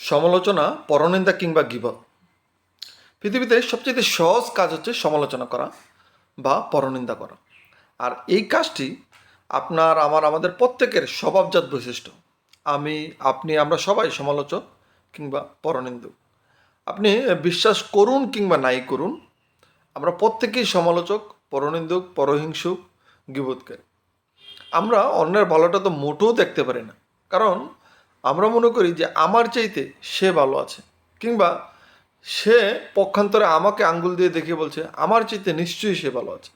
সমালোচনা, পরনিন্দা কিংবা গীবত। পৃথিবীতে সবচেয়ে সহজ কাজ হচ্ছে সমালোচনা করা বা পরনিন্দা করা। আর এই কাজটি আমাদের প্রত্যেকের স্বভাবজাত বৈশিষ্ট্য। আমি, আপনি, আমরা সবাই সমালোচক কিংবা পরনিন্দুক। আপনি বিশ্বাস করুন কিংবা নাই করুন, আমরা প্রত্যেকেই সমালোচক, পরনিন্দুক, পরহিংসুক, গীবতকারী। আমরা অন্যের ভালোটা তো মোটেও দেখতে পারি না, কারণ আমরা মনে করি যে আমার চাইতে সে ভালো আছে, কিংবা সে পক্ষান্তরে আমাকে আঙ্গুল দিয়ে দেখিয়ে বলছে আমার চাইতে নিশ্চয়ই সে ভালো আছে।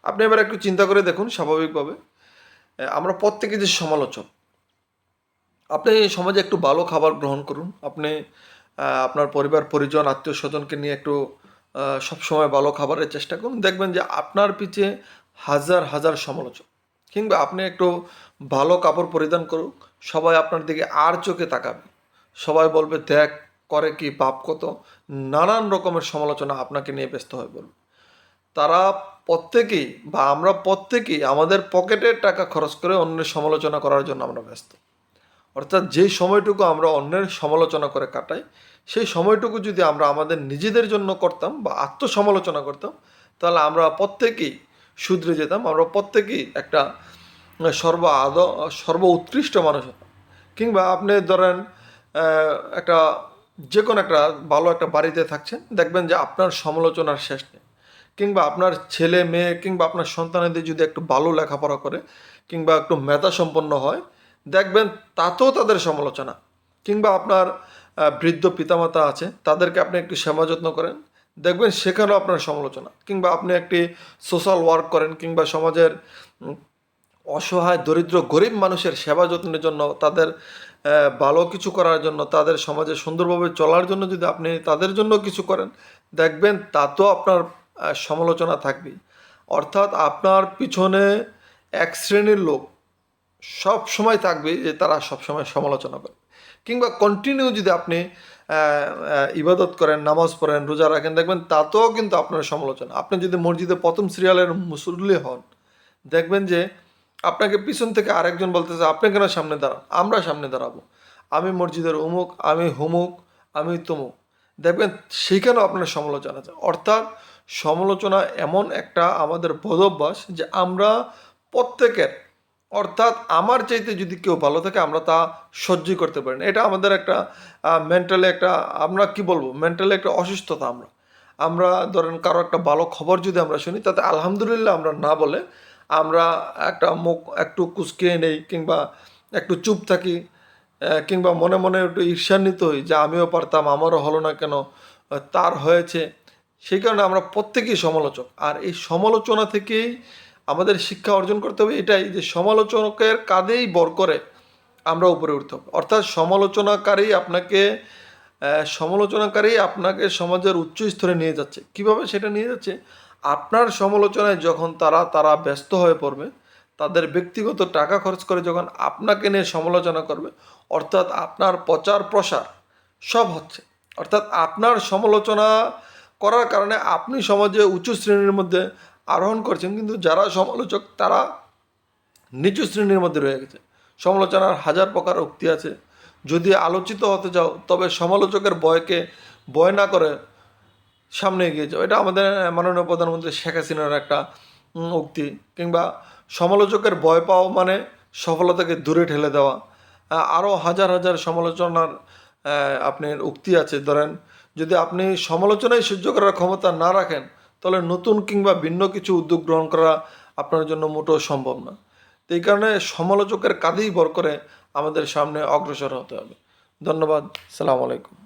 আপনি এবার একটু চিন্তা করে দেখুন, স্বাভাবিকভাবে আমরা প্রত্যেকে যে সমালোচক। আপনি সমাজে একটু ভালো খাবার গ্রহণ করুন, আপনি আপনার পরিবার পরিজন আত্মীয় স্বজনকে নিয়ে একটু সবসময় ভালো খাবারের চেষ্টা করুন, দেখবেন যে আপনার পিছে হাজার হাজার সমালোচক। কিংবা আপনি একটু ভালো কাপড় পরিধান করুন, সবাই আপনার দিকে আর চোখে তাকাবে, সবাই বলবে দেখ করে কি, বাপ কত, নানান রকমের সমালোচনা আপনাকে নিয়ে ব্যস্ত হয়ে বলবে। তারা প্রত্যেকেই বা আমরা প্রত্যেকেই আমাদের পকেটের টাকা খরচ করে অন্যের সমালোচনা করার জন্য আমরা ব্যস্ত। অর্থাৎ যে সময়টুকু আমরা অন্যের সমালোচনা করে কাটাই, সেই সময়টুকু যদি আমরা আমাদের নিজেদের জন্য করতাম বা আত্মসমালোচনা করতাম, তাহলে আমরা প্রত্যেকেই শুধরে যেতাম, আমরা প্রত্যেকেই একটা সর্ব উৎকৃষ্ট মানুষ হতাম। কিংবা আপনি ধরেন একটা যে কোনো একটা ভালো একটা বাড়িতে থাকছেন, দেখবেন যে আপনার সমালোচনার শেষ নেই। কিংবা আপনার ছেলে মেয়ে কিংবা আপনার সন্তানেদের যদি একটু ভালো লেখাপড়া করে কিংবা একটু মেধা সম্পন্ন হয়, দেখবেন তাতেও তাদের সমালোচনা। কিংবা আপনার বৃদ্ধ পিতামাতা আছে, তাদেরকে আপনি একটু সেবা যত্ন করেন, দেখবেন সেখানেও আপনার সমালোচনা। কিংবা আপনি একটি সোশ্যাল ওয়ার্ক করেন কিংবা সমাজের অসহায় দরিদ্র গরিব মানুষের সেবা যত্নের জন্য, তাদের ভালো কিছু করার জন্য, তাদের সমাজে সুন্দরভাবে চলার জন্য যদি আপনি তাদের জন্য কিছু করেন, দেখবেন তাতেও আপনার সমালোচনা থাকবেই। অর্থাৎ আপনার পিছনে এক শ্রেণীর লোক সব সময় থাকবে যে তারা সবসময় সমালোচনা করে। কিংবা কন্টিনিউ যদি আপনি ইবাদত করেন, নামাজ পড়েন, রোজা রাখেন, দেখবেন তাতেও কিন্তু আপনার সমালোচনা। আপনি যদি মসজিদে প্রথম সিরিয়ালের মুসল্লি হন, দেখবেন যে আপনাকে পিছন থেকে আরেকজন বলতেছে আপনি কেন সামনে দাঁড়ান, আমরা সামনে দাঁড়াবো, আমি মসজিদের অমুক, আমি হুমুক, আমি তমুক, দেখবেন সেইখানেও আপনার সমালোচনা আছে। অর্থাৎ সমালোচনা এমন একটা আমাদের বদভ্যাস যে আমরা প্রত্যেকের, অর্থাৎ আমার চাইতে যদি কেউ ভালো থাকে আমরা তা সহ্যই করতে পারি না। এটা আমাদের একটা মেন্টালি একটা, আমরা কি বলবো, মেন্টালি একটা অসুস্থতা। আমরা ধরেন কারো একটা ভালো খবর যদি আমরা শুনি, তাতে আলহামদুলিল্লাহ আমরা না বলে আমরা একটা মুখ একটু কুঁচকিয়ে নেই কিংবা একটু চুপ থাকি, কিংবা মনে মনে একটু ঈর্ষান্বিত হই যে আমিও পারতাম, আমারও হলো না কেন, তার হয়েছে। সেই কারণে আমরা প্রত্যেকেই সমালোচক। আর এই সমালোচনা থেকেই আমাদের শিক্ষা অর্জন করতে হবে এটাই, যে সমালোচকের কাঁধেই ভর করে আমরা উপরে উঠতে হবে। অর্থাৎ সমালোচনাকারী আপনাকে সমাজের উচ্চ স্তরে নিয়ে যাচ্ছে। কিভাবে সেটা নিয়ে যাচ্ছে? আপনার সমালোচনায় যখন তারা ব্যস্ত হয়ে পড়বে, তাদের ব্যক্তিগত টাকা খরচ করে যখন আপনাকে নিয়ে সমালোচনা করবে, অর্থাৎ আপনার প্রচার প্রসার সব হচ্ছে। অর্থাৎ আপনার সমালোচনা করার কারণে আপনি সমাজে উঁচু শ্রেণীর মধ্যে আরোহণ করছেন, কিন্তু যারা সমালোচক তারা নিচু শ্রেণীর মধ্যে রয়ে গেছে। সমালোচনার হাজার প্রকার উক্তি আছে। যদি আলোচিত হতে চাও তবে সমালোচকের ভয় না করে সামনে এগিয়ে যাও। এটা আমাদের মাননীয় প্রধানমন্ত্রী শেখ হাসিনার একটা উক্তি। কিংবা সমালোচকের ভয় পাওয়া মানে সফলতাকে দূরে ঠেলে দেওয়া। আরও হাজার হাজার সমালোচনার আপনার উক্তি আছে। ধরেন, যদি আপনি সমালোচনায় সহ্য করার ক্ষমতা না রাখেন, তাহলে নতুন কিংবা ভিন্ন কিছু উদ্যোগ গ্রহণ করা আপনার জন্য মোটেও সম্ভব না। তো এই কারণে সমালোচকের কাঁধেই ভর করে আমাদের সামনে অগ্রসর হতে হবে। ধন্যবাদ। সালাম আলাইকুম।